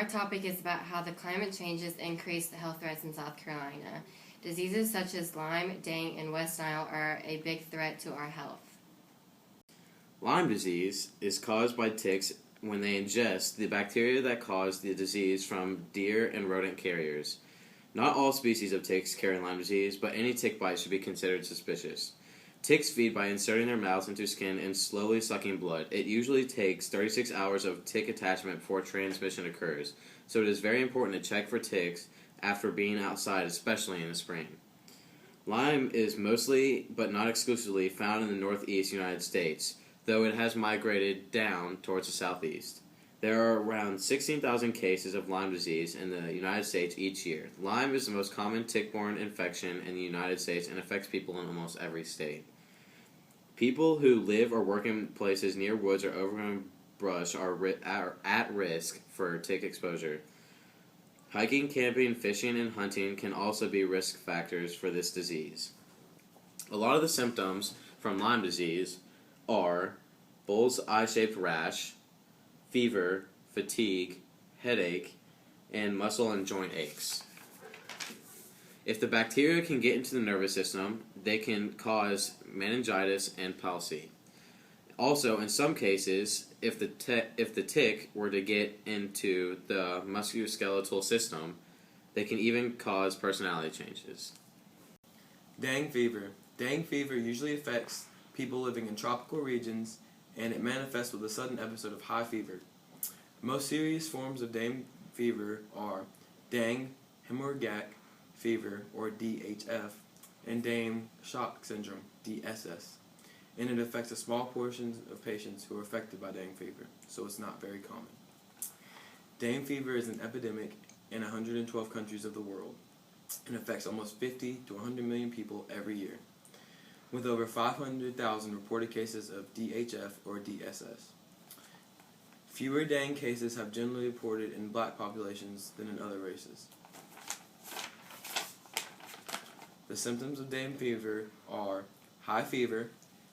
topic is about how the climate changes increase the health threats in South Carolina. Diseases such as Lyme, dengue, and West Nile are a big threat to our health. Lyme disease is caused by ticks when they ingest the bacteria that cause the disease from deer and rodent carriers. Not all species of ticks carry Lyme disease, but any tick bite should be considered suspicious. Ticks feed by inserting their mouths into skin and slowly sucking blood. It usually takes 36 hours of tick attachment before transmission occurs, so it is very important to check for ticks after being outside, especially in the spring. Lyme is mostly, but not exclusively, found in the northeast United States, though it has migrated down towards the southeast. There are around 16,000 cases of Lyme disease in the United States each year. Lyme is the most common tick-borne infection in the United States and affects people in almost every state. People who live or work in places near woods or overgrown brush are at risk for tick exposure. Hiking, camping, fishing, and hunting can also be risk factors for this disease. A lot of the symptoms from Lyme disease are bull's eye-shaped rash, fever, fatigue, headache, and muscle and joint aches. If the bacteria can get into the nervous system, they can cause meningitis and palsy. Also, in some cases, if the tick were to get into the musculoskeletal system, they can even cause personality changes. Dengue fever. Dengue fever usually affects people living in tropical regions, and it manifests with a sudden episode of high fever. Most serious forms of dengue fever are dengue hemorrhagic fever, or DHF, and dengue shock syndrome, DSS. And it affects a small portion of patients who are affected by dengue fever, so it's not very common. Dengue fever is an epidemic in 112 countries of the world and affects almost 50 to 100 million people every year, with over 500,000 reported cases of DHF or DSS. Fewer dengue cases have generally reported in black populations than in other races. The symptoms of dengue fever are high fever,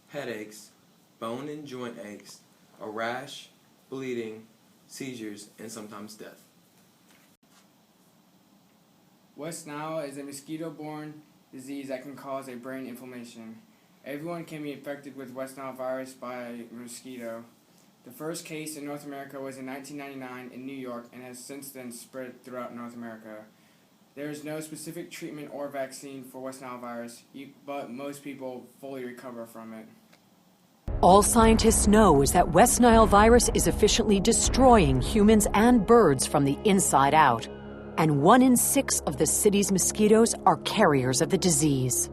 headaches, bone and joint aches, a rash, bleeding, seizures, and sometimes death. West Nile is a mosquito-borne disease that can cause a brain inflammation. Everyone can be infected with West Nile virus by mosquito. The first case in North America was in 1999 in New York and has since then spread throughout North America. There is no specific treatment or vaccine for West Nile virus, but most people fully recover from it. All scientists know is that West Nile virus is efficiently destroying humans and birds from the inside out. And 1 in 6 of the city's mosquitoes are carriers of the disease.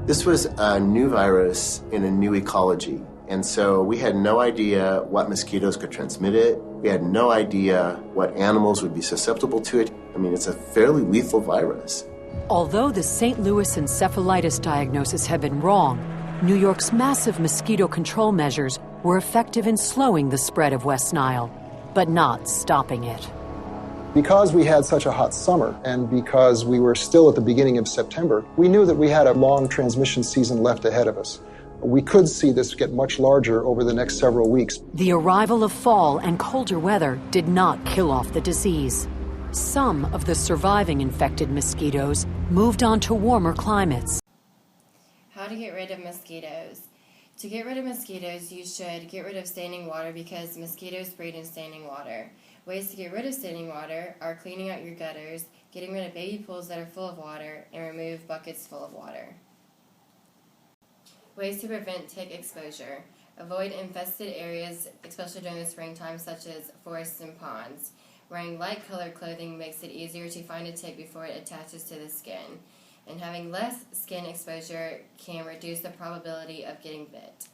This was a new virus in a new ecology. And so we had no idea what mosquitoes could transmit it. We had no idea what animals would be susceptible to it. I mean, it's a fairly lethal virus. Although the St. Louis encephalitis diagnosis had been wrong, New York's massive mosquito control measures were effective in slowing the spread of West Nile, but not stopping it. Because we had such a hot summer and because we were still at the beginning of September, we knew that we had a long transmission season left ahead of us. We could see this get much larger over the next several weeks. The arrival of fall and colder weather did not kill off the disease. Some of the surviving infected mosquitoes moved on to warmer climates. How to get rid of mosquitoes. To get rid of mosquitoes, you should get rid of standing water because mosquitoes breed in standing water. Ways to get rid of standing water are cleaning out your gutters, getting rid of baby pools that are full of water, and remove buckets full of water. Ways to prevent tick exposure. Avoid infested areas, especially during the springtime, such as forests and ponds. Wearing light-colored clothing makes it easier to find a tick before it attaches to the skin. And having less skin exposure can reduce the probability of getting bit.